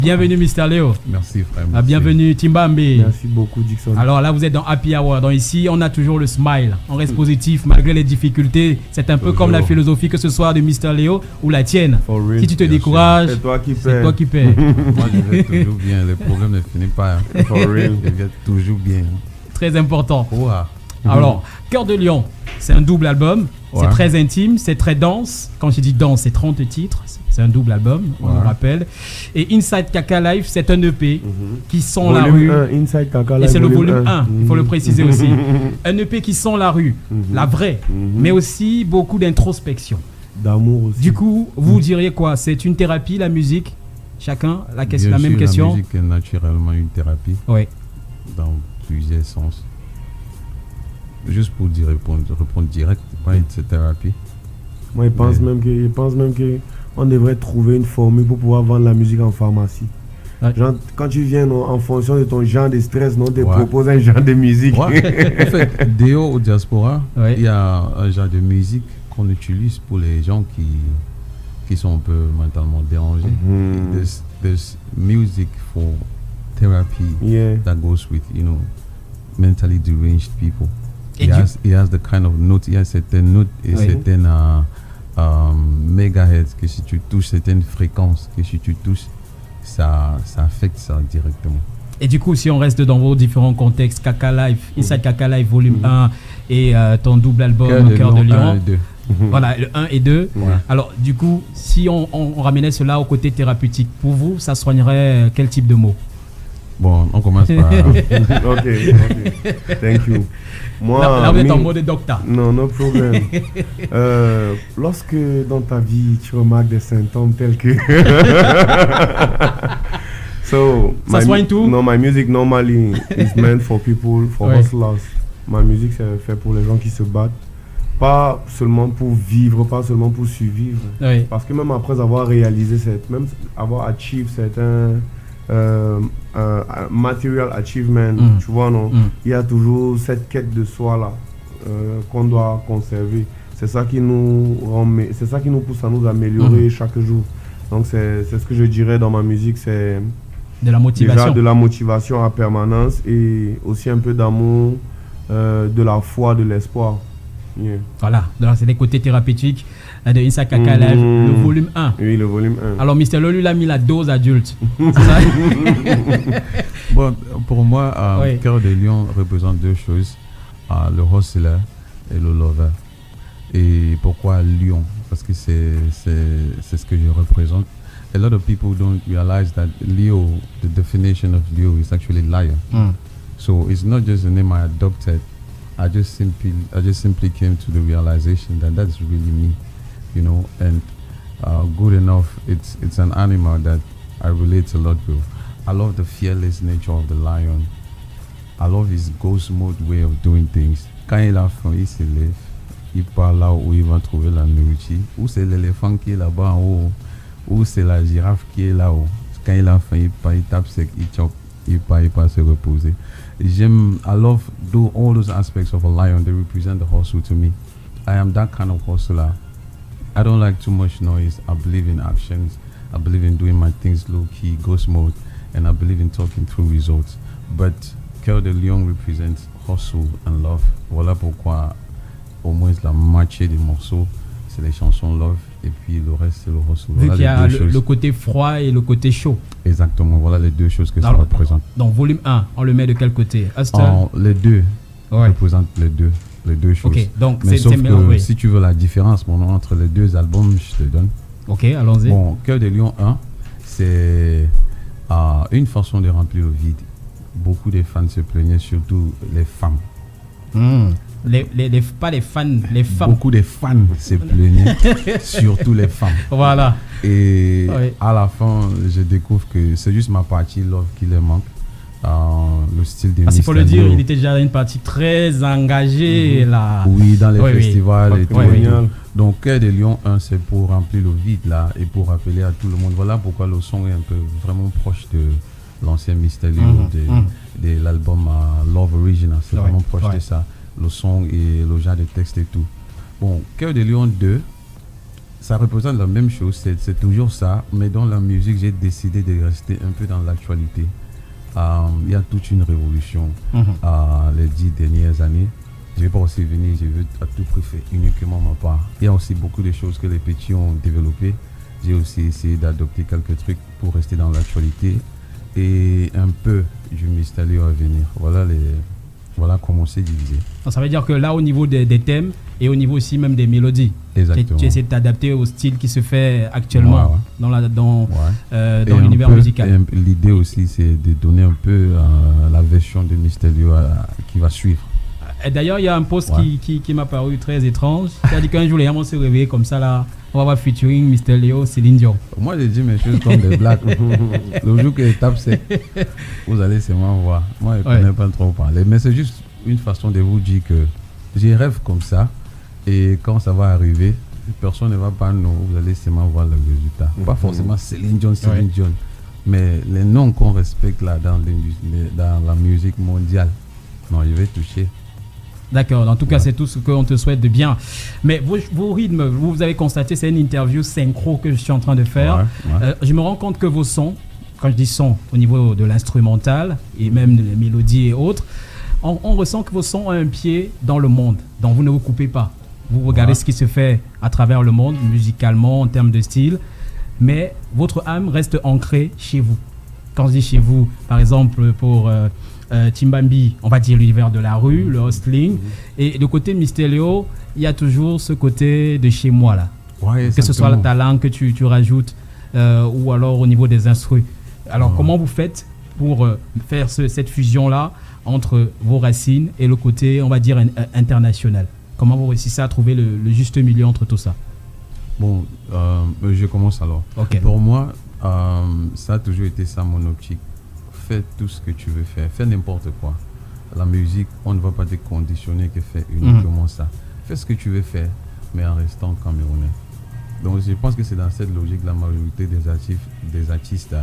Bienvenue Mr Léo. Merci frère. Bienvenue Timbambe. Merci beaucoup Dixon. Alors là vous êtes dans Happy Hour. Donc ici on a toujours le smile. On reste positif malgré les difficultés. C'est un peu comme la philosophie que ce soit de Mr Léo ou la tienne. Si tu te décourages, c'est toi qui paies. Moi je vais toujours bien. Le problème ne finit pas. For real. Je vais toujours bien. Très important. Wow. Alors, Cœur de Lion, c'est un double album. C'est très intime, c'est très dense. Quand je dis dense, c'est 30 titres. C'est un double album, on le rappelle. Et Inside Kaka Life, c'est un EP qui sent volume la rue. 1, Inside Kaka Life, et c'est le volume 1, il faut le préciser aussi. Un EP qui sent la rue, la vraie, mais aussi beaucoup d'introspection. D'amour aussi. Du coup, vous diriez quoi? C'est une thérapie, la musique? Chacun, la même question. La musique est naturellement une thérapie. Oui. Dans plusieurs sens. Juste pour répondre direct, c'est thérapie. Moi, je pense même que on devrait trouver une formule pour pouvoir vendre la musique en pharmacie. Ouais. Genre, quand tu viens en fonction de ton genre de stress, on te propose un genre de musique. Ouais. En fait, Déo au diaspora, il y a un genre de musique qu'on utilise pour les gens qui sont un peu mentalement dérangés. There's music for therapy that goes with, mentally deranged people. He has the kind of note, il y a certaines notes et certaines mégahertz que si tu touches, certaines fréquences que si tu touches, ça affecte ça directement. Et du coup, si on reste dans vos différents contextes, Kaka Life, Inside Kaka Life volume 1 et ton double album Cœur de Lion, 1 et 2. Voilà, le 1 et 2. Alors, du coup, si on ramenait cela au côté thérapeutique, pour vous, ça soignerait quel type de mots? Bon, on commence par... Ok. Thank you. Moi, là, vous êtes en mode docteur. Non, no problème. Lorsque dans ta vie, tu remarques des symptômes tels que... Ça soigne tout? No, my music normally is meant for people, for hustlers. Ma musique, c'est fait pour les gens qui se battent. Pas seulement pour vivre, pas seulement pour survivre. Parce que même après avoir réalisé, même avoir achieve certains... material achievement, tu vois, non? Il y a toujours cette quête de soi là qu'on doit conserver. C'est ça qui nous pousse à nous améliorer chaque jour. Donc c'est ce que je dirais dans ma musique, c'est de la motivation. Déjà de la motivation à permanence et aussi un peu d'amour, de la foi, de l'espoir. Voilà, donc c'est les côtés thérapeutiques de Inside Kaka Life, le volume 1. Oui, le volume 1. Alors, Mr. Lolu a mis la dose adulte. C'est ça? Bon, pour moi, Cœur de Lion représente deux choses, le hustler et le lover. Et pourquoi Lion? Parce que c'est ce que je représente. A lot of people don't realize that Leo, the definition of Leo is actually lion. So it's not just a name I adopted. I just simply came to the realization that that's really me, and good enough. It's an animal that I relate a lot with. I love the fearless nature of the lion. I love his ghost mode way of doing things. Quand il a faim, il se lève, il part là où il va trouver la nourriture. Ou c'est l'éléphant qui est là-bas en haut, ou c'est la girafe qui est là-haut. Quand il a faim, il part, il tape sec, il chope, il part se reposer. I love all those aspects of a lion. They represent the hustle to me. I am that kind of hustler. I don't like too much noise. I believe in actions. I believe in doing my things low-key, ghost mode, and I believe in talking through results. But Cœur de Lion represents hustle and love. Voilà pourquoi au moins la moitié des morceaux, c'est les chansons love, et puis le reste, c'est le hustle. Vu qu'il y a le côté froid et le côté chaud. Exactement, voilà les deux choses que ça représente. Donc, volume 1, on le met de quel côté? Les deux représentent les deux choses. Ok, donc mais sauf que si tu veux la différence entre les deux albums, je te donne. Ok, allons-y. Bon, Cœur de Lion 1, c'est une façon de remplir le vide. Beaucoup de fans se plaignaient, surtout les femmes. Pas les fans, les femmes. Beaucoup de fans se plaignaient, surtout les femmes. Voilà. Et à la fin, je découvre que c'est juste ma partie love qui leur manque. Le style de il faut le dire, il était déjà une partie très engagée là. Oui, dans les festivals et tout. Donc Cœur de Lion 1, c'est pour remplir le vide là et pour rappeler à tout le monde. Voilà pourquoi le son est un peu vraiment proche de l'ancien Mr. Léo de l'album Love Original. C'est vraiment proche de ça. Le son et le genre de texte et tout. Bon, Cœur de Lion 2, ça représente la même chose, c'est toujours ça, mais dans la musique, j'ai décidé de rester un peu dans l'actualité. Il y a toute une révolution les 10 dernières années. Je ne vais pas aussi venir, je veux à tout prix faire uniquement ma part. Il y a aussi beaucoup de choses que les petits ont développées. J'ai aussi essayé d'adopter quelques trucs pour rester dans l'actualité et un peu du mystérieux à venir. Voilà comment c'est divisé. Ça veut dire que là, au niveau des thèmes et au niveau aussi même des mélodies, tu essaies de t'adapter au style qui se fait actuellement dans l'univers musical. L'idée aussi, c'est de donner un peu la version de mystérieux qui va suivre. Et d'ailleurs, il y a un post qui m'a paru très étrange. Tu as dit qu'un jour, les gens vont se réveiller comme ça, là, on va voir featuring Mr. Léo, Céline Dion. Moi, j'ai dit mes choses comme des blagues. Le jour que je tape, vous allez seulement voir. Moi, je ne connais pas trop parler. Mais c'est juste une façon de vous dire que j'ai rêve comme ça. Et quand ça va arriver, personne ne va pas nous. Vous allez seulement voir le résultat. Pas forcément Céline Dion. Mais les noms qu'on respecte là dans la musique mondiale, non, je vais toucher. D'accord, en tout cas, c'est tout ce qu'on te souhaite de bien. Mais vos rythmes, vous avez constaté, c'est une interview synchro que je suis en train de faire. Je me rends compte que vos sons, quand je dis son, au niveau de l'instrumental et même des mélodies et autres, on ressent que vos sons ont un pied dans le monde. Donc vous ne vous coupez pas. Vous regardez ce qui se fait à travers le monde, musicalement, en termes de style. Mais votre âme reste ancrée chez vous. Quand je dis chez vous, par exemple, pour... Timbambi, on va dire l'univers de la rue, le hustling. Et de côté Mystélio, il y a toujours ce côté de chez moi là. Que ce soit le talent que tu rajoutes ou alors au niveau des instruments. Alors comment vous faites pour faire cette fusion-là entre vos racines et le côté, on va dire, international? Comment vous réussissez à trouver le juste milieu entre tout ça? Bon, je commence alors. Pour moi, ça a toujours été ça mon optique. Fais tout ce que tu veux faire, fais n'importe quoi. La musique, on ne va pas te conditionner que fais uniquement ça. Fais ce que tu veux faire, mais en restant camerounais. Donc je pense que c'est dans cette logique la majorité des artistes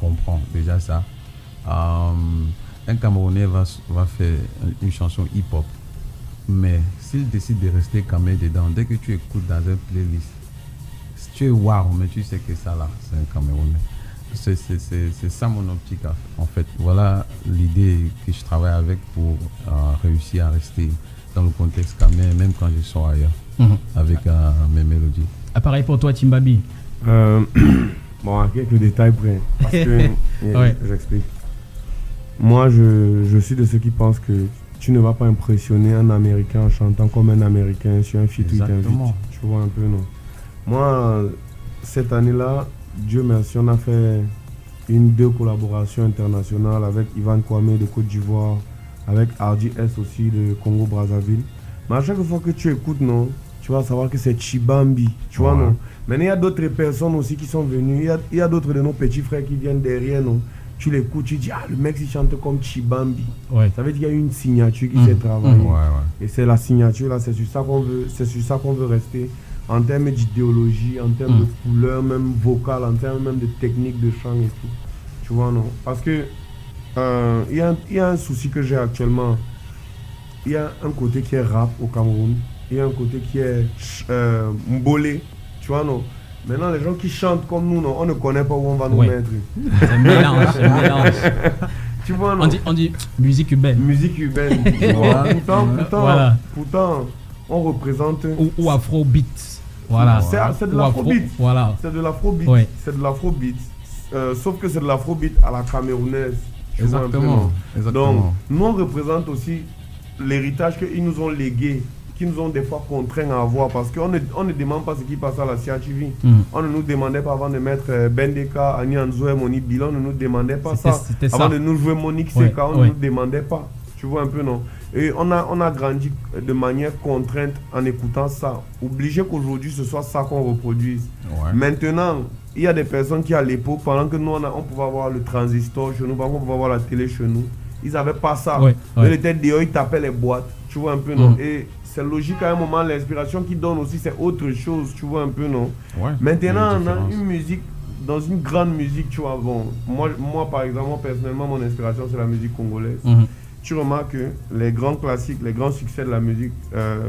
comprend déjà ça. Un Camerounais va faire une chanson hip-hop, mais s'il décide de rester camé dedans, dès que tu écoutes dans un playlist, si tu es wow, mais tu sais que ça là, c'est un Camerounais. C'est ça mon optique en fait. Voilà l'idée que je travaille avec pour réussir à rester dans le contexte camé, même quand je sors ailleurs avec mes mélodies. Pareil pour toi, Timbambi. Bon, quelques détails près. Parce que j'explique. Moi, je suis de ceux qui pensent que tu ne vas pas impressionner un Américain en chantant comme un Américain sur un feat où il t'invite. Tu vois un peu, non? Moi, cette année-là, Dieu merci, on a fait 2 collaborations internationales avec Ivan Kwame de Côte d'Ivoire, avec RDS aussi de Congo-Brazzaville. Mais à chaque fois que tu écoutes, non, tu vas savoir que c'est Chibambi, tu vois, non. Mais il y a d'autres personnes aussi qui sont venues, il y a d'autres de nos petits frères qui viennent derrière, non. Tu l'écoutes, tu dis, le mec il chante comme Chibambi. Ça veut dire qu'il y a une signature qui s'est travaillée. Et c'est la signature là, c'est sur ça qu'on veut rester. En termes d'idéologie, en termes de couleur, même vocale, en termes même de technique de chant et tout. Tu vois, non? Parce que il y a un souci que j'ai actuellement. Il y a un côté qui est rap au Cameroun. Il y a un côté qui est mbolé. Tu vois, non? Maintenant, les gens qui chantent comme nous, non, on ne connaît pas où on va nous mettre. C'est un mélange, Tu vois, non? On dit musique urbaine. Musique urbaine. Pourtant, on représente... Ou afrobeat. Voilà. C'est de l'afrobeat. Voilà. C'est de l'afrobeat. C'est de l'afrobeat. Sauf que c'est de l'afrobeat à la camerounaise. Exactement. Donc, nous on représente aussi l'héritage qu'ils nous ont légué, qu'ils nous ont des fois contraints à avoir, parce qu'on ne demande pas ce qui passe à la CRTV. On ne nous demandait pas avant de mettre Bendeka, Ani Anzo et Monique Bilon, on ne nous demandait pas ça. Avant de nous jouer Monique Seka, on ne nous demandait pas. Tu vois un peu, non? Et on a grandi de manière contrainte en écoutant ça. Obligé qu'aujourd'hui ce soit ça qu'on reproduise. Maintenant, il y a des personnes qui à l'époque, pendant que nous on pouvait avoir le transistor chez nous, pendant qu'on pouvait avoir la télé chez nous, ils n'avaient pas ça. Ils étaient dehors, ils tapaient les boîtes. Tu vois un peu, non? Et c'est logique à un moment, l'inspiration qu'ils donnent aussi, c'est autre chose. Tu vois un peu, non? Maintenant, on a une musique, dans une grande musique, tu vois. Bon, moi par exemple, personnellement, mon inspiration, c'est la musique congolaise. Tu remarques que les grands classiques, les grands succès de la musique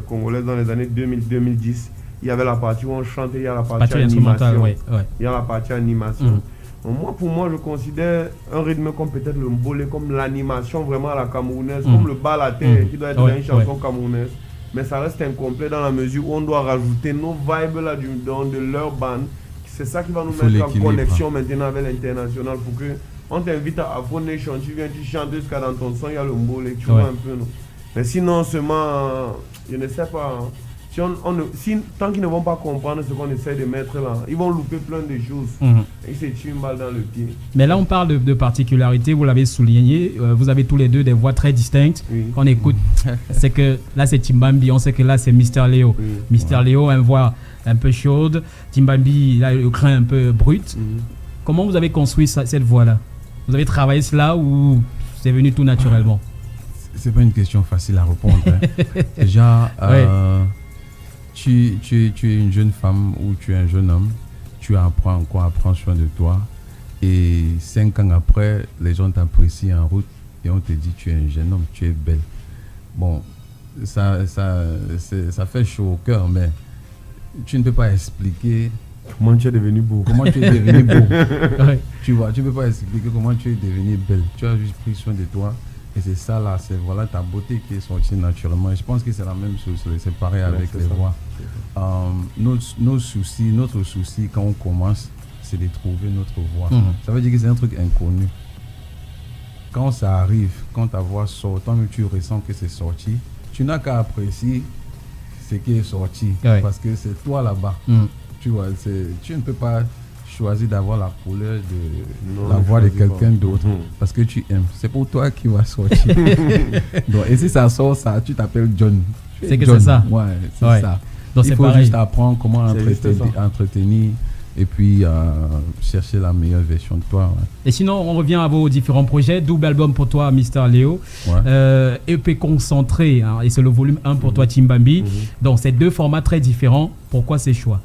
congolaise dans les années 2000-2010, il y avait la partie où on chantait, il y a la partie animation. Ouais. Il y a la partie animation. Pour moi, je considère un rythme comme peut-être le mbolé, comme l'animation vraiment à la camerounaise, comme le balaté qui doit être dans une chanson camerounaise. Mais ça reste incomplet dans la mesure où on doit rajouter nos vibes là de leur band. C'est ça qui va nous mettre en connexion maintenant avec l'international pour que on t'invite à Afro Nation, tu viens, tu chantes jusqu'à dans ton son, il y a le mbolé, tu vois un peu. Non? Mais sinon, seulement, je ne sais pas. Hein. Tant qu'ils ne vont pas comprendre ce qu'on essaie de mettre là, ils vont louper plein de choses. Ils se tuent une balle dans le pied. Mais là, on parle de particularités, vous l'avez souligné. Vous avez tous les deux des voix très distinctes. Oui. Quand on écoute, c'est que là, c'est Timbambi. On sait que là, c'est Mr. Léo. Oui. Mr. Léo a une voix un peu chaude. Timbambi, il a le crin un peu brut. Comment vous avez construit cette voix-là? Vous avez travaillé cela ou c'est venu tout naturellement? C'est pas une question facile à répondre. Hein. Déjà, tu es une jeune femme ou tu es un jeune homme, tu apprends encore à prendre soin de toi. Et 5 ans après, les gens t'apprécient en route et on te dit tu es un jeune homme, tu es belle. Bon, ça fait chaud au cœur, mais tu ne peux pas expliquer comment tu es devenu beau. Comment tu es devenu beau. Tu vois, tu ne peux pas expliquer comment tu es devenu belle. Tu as juste pris soin de toi. Et c'est ça là, c'est voilà ta beauté qui est sortie naturellement. Et je pense que c'est la même chose, c'est pareil avec les voix. Notre souci quand on commence, c'est de trouver notre voix. Ça veut dire que c'est un truc inconnu. Quand ça arrive, quand ta voix sort, tant que tu ressens que c'est sorti, tu n'as qu'à apprécier ce qui est sorti. Parce que c'est toi là-bas. Tu vois, tu ne peux pas choisir d'avoir la couleur de la voix de quelqu'un d'autre parce que tu aimes. C'est pour toi qui va sortir. Donc, et si ça sort, ça, tu t'appelles John. C'est que c'est ça. Ouais, c'est ça. Donc, il faut juste apprendre comment entretenir et puis chercher la meilleure version de toi. Ouais. Et sinon, on revient à vos différents projets. Double album pour toi, Mr. Léo. EP concentré, hein, et c'est le volume 1 pour toi, Timbambi. Donc, c'est 2 formats très différents. Pourquoi ces choix?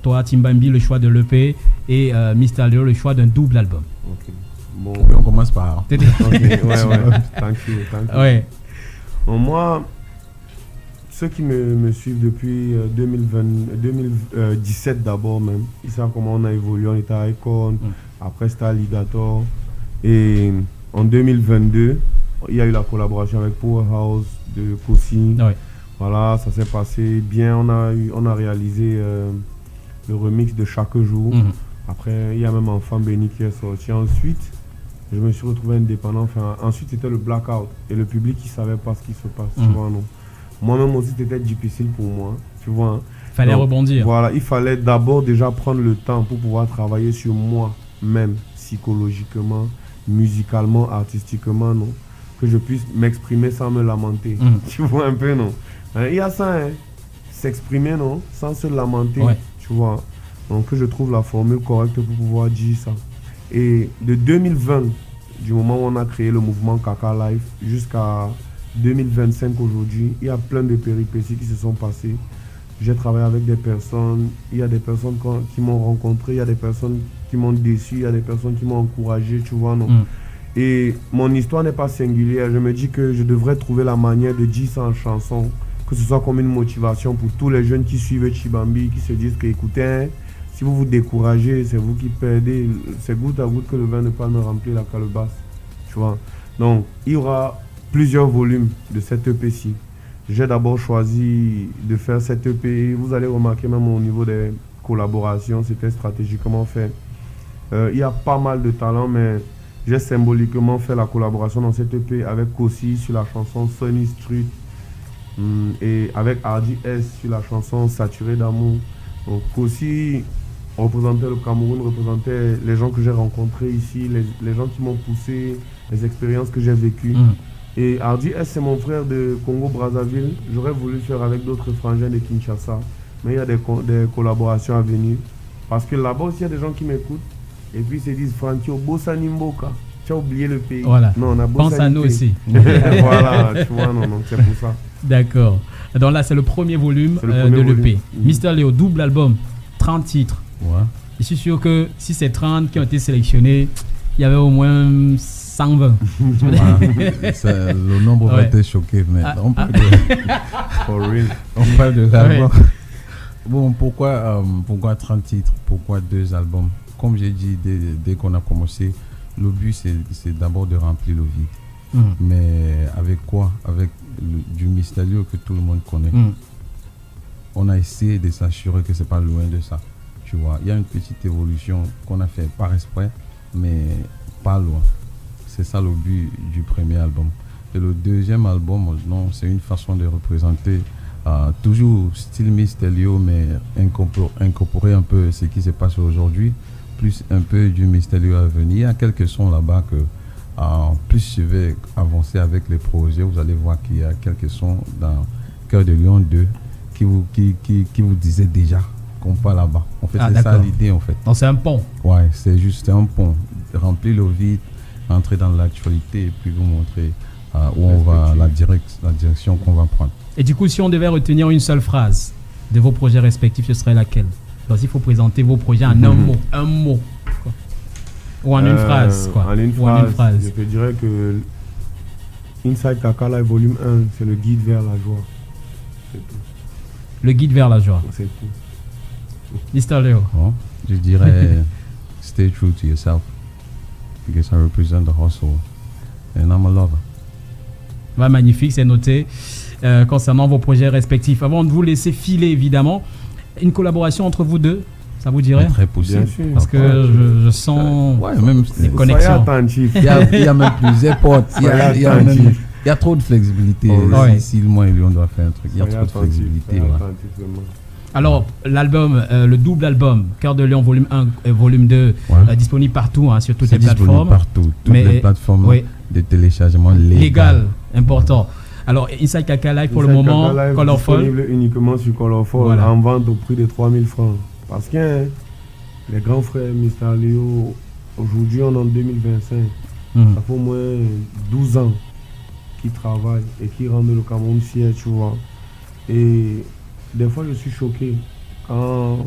Toi, Timbambi, le choix de l'EP et Mr. Léo, le choix d'un double album. Ok. Bon, on commence par. Thank you. Ouais. Bon, moi, ceux qui me suivent depuis 2017 d'abord même, ils savent comment on a évolué. On était à Icon, après c'était Alligator. Et en 2022, il y a eu la collaboration avec Powerhouse de Kossi. Voilà, ça s'est passé bien. On a réalisé le remix de Chaque Jour. Après, il y a même Enfant Béni qui est sorti. Ensuite, je me suis retrouvé indépendant. Enfin, ensuite, c'était le blackout. Et le public, il ne savait pas ce qui se passe. Tu vois, non. Moi-même aussi, c'était difficile pour moi. Tu vois. Hein. Fallait rebondir. Voilà, il fallait d'abord déjà prendre le temps pour pouvoir travailler sur moi-même, psychologiquement, musicalement, artistiquement, non. Que je puisse m'exprimer sans me lamenter. Tu vois un peu, non. Il y a ça, hein. S'exprimer, non, sans se lamenter. Tu vois. Donc, que je trouve la formule correcte pour pouvoir dire ça. Et de 2020, du moment où on a créé le mouvement Kaka Life, jusqu'à 2025 aujourd'hui, il y a plein de péripéties qui se sont passées. J'ai travaillé avec des personnes, il y a des personnes qui m'ont rencontré, il y a des personnes qui m'ont déçu, il y a des personnes qui m'ont encouragé, tu vois, non. Et mon histoire n'est pas singulière. Je me dis que je devrais trouver la manière de dire ça en chanson, que ce soit comme une motivation pour tous les jeunes qui suivent Timbambi, qui se disent que, écoutez, hein, si vous vous découragez, c'est vous qui perdez. C'est goutte à goutte que le vin ne peut me remplir la calebasse. Tu vois. Donc, il y aura plusieurs volumes de cette EP-ci. J'ai d'abord choisi de faire cette EP. Vous allez remarquer même au niveau des collaborations, c'était stratégiquement fait. Il y a pas mal de talents, mais j'ai symboliquement fait la collaboration dans cette EP avec Kossi sur la chanson Sunny Street et avec Hardy S sur la chanson Saturé d'amour. Donc Kossi représentait le Cameroun, représentait les gens que j'ai rencontrés ici, les gens qui m'ont poussé, les expériences que j'ai vécues. Et Hardy S, c'est mon frère de Congo-Brazzaville. J'aurais voulu faire avec d'autres frangins de Kinshasa, mais il y a des collaborations à venir. Parce que là-bas aussi, il y a des gens qui m'écoutent et puis ils se disent, Francky, au Bossa Nimboka, tu as oublié le pays. Voilà. Non, on a pense à nous aussi. Voilà, tu vois, non, c'est pour ça. D'accord. Donc là, c'est le premier volume de l'EP. Mr. Léo, double album, 30 titres. Ouais. Je suis sûr que si c'est 30 qui ont été sélectionnés, il y avait au moins 120. Le nombre va être choqué, mais on parle de For real. On parle de l'album. Bon, pourquoi 30 titres? Pourquoi 2 albums? Comme j'ai dit dès qu'on a commencé, le but c'est d'abord de remplir le vide. Mais avec quoi? Avec du Mysterio que tout le monde connaît. On a essayé de s'assurer que c'est pas loin de ça. Tu vois, il y a une petite évolution qu'on a fait par exprès, mais pas loin. C'est ça le but du premier album. Et le deuxième album, non, c'est une façon de représenter toujours style Mysterio, mais incorporer un peu ce qui se passe aujourd'hui, plus un peu du Mysterio à venir. Il y a quelques sons là-bas que plus je vais avancer avec les projets, vous allez voir qu'il y a quelques sons dans Cœur de Lion 2 qui vous disaient déjà qu'on part là-bas. En fait, c'est ça l'idée en fait. Donc c'est un pont. Ouais, c'est juste un pont. Remplir le vide, entrer dans l'actualité et puis vous montrer où on va, la direction qu'on va prendre. Et du coup, si on devait retenir une seule phrase de vos projets respectifs, ce serait laquelle? Donc il faut présenter vos projets en un mot. Quoi. Ou en une phrase. Quoi. En une phrase. Je te dirais que Inside Kaka Live Volume 1, c'est le guide vers la joie. C'est tout. Le guide vers la joie. C'est tout. Mr. Léo. Bon, je dirais stay true to yourself because I represent the hustle and I'm a lover. Ouais, magnifique, c'est noté. Concernant vos projets respectifs. Avant de vous laisser filer, évidemment, une collaboration entre vous deux, ça vous dirait? Très possible. Parce que je sens même des connexions. Il y a même plusieurs portes. Il y a trop de flexibilité. Si moi et lui on doit faire un truc, il y a trop de flexibilité. Alors, l'album, le double album, Cœur de Lion volume 1 et volume 2, disponible partout, sur toutes les plateformes. Partout, toutes les plateformes de téléchargement légal. Important. Alors, Inside Kaka Live pour le moment, Colorful. Disponible uniquement sur Colorful, en vente au prix de 3000 francs. Parce que les grands frères Mr. Léo, aujourd'hui on est en 2025, ça fait au moins 12 ans qu'ils travaillent et qu'ils rendent le Cameroun fier, tu vois. Et des fois je suis choqué quand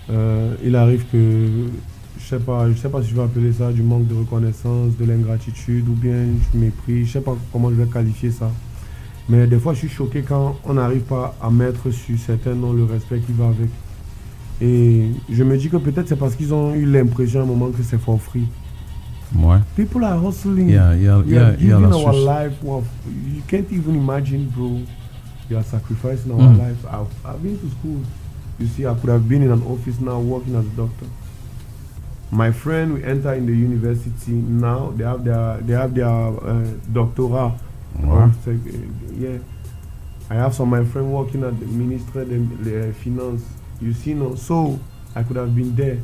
il arrive que, je sais pas si je vais appeler ça du manque de reconnaissance, de l'ingratitude ou bien du mépris, je sais pas comment je vais qualifier ça. Mais des fois je suis choqué quand on n'arrive pas à mettre sur certains noms le respect qui va avec. Et je me dis que peut-être c'est parce qu'ils ont eu l'impression à un moment que c'est for free. Ouais. People are hustling. Yeah, giving our life. Well, you can't even imagine, bro. You are sacrificing our life. I've been to school. You see, I could have been in an office now working as a doctor. My friend, we enter in the university now. They have their doctorate. Yeah. I have some of my friends working at the Ministry of the Finance. You see, no. So I could have been there,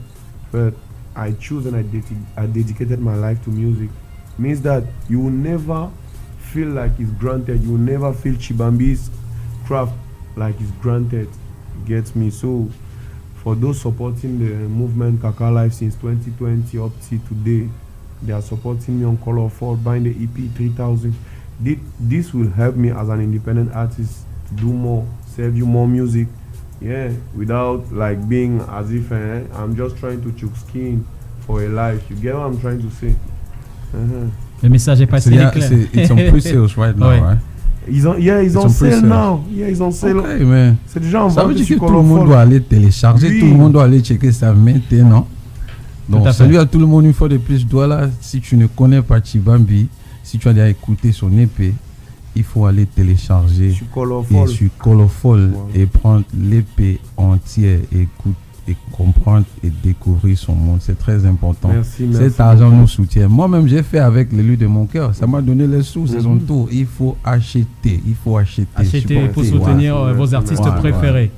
but I chose and I dedicated my life to music. Means that you will never feel like it's granted. You will never feel Chibambi's craft like it's granted. Gets me? So for those supporting the movement Kaka Life since 2020 up to today, they are supporting me on Colorful, buying the EP 3000. This will help me as an independent artist to do more, serve you more music. Yeah, without like being as if I'm just trying to choke skin for a life. You get what I'm trying to say? Le message est passé clair. It's on pre-sales right now, right? Ils ont sale now. Yeah, ils ont sale. Okay, man. C'est déjà en vente. Ça veut dire que tout le monde doit aller télécharger, tout le monde doit aller checker ça maintenant. Donc salut à tout le monde une fois de plus. Toi là, si tu ne connais pas Chibambi, si tu as déjà écouté son EP, il faut aller télécharger sur Colorful et prendre l'EP entière, écouter et comprendre et découvrir son monde. C'est très important. Merci, cet argent nous soutient. Moi-même, j'ai fait avec l'élu de mon cœur. Ça m'a donné les sous, c'est son tour. Il faut acheter. Acheter pour soutenir vos artistes préférés.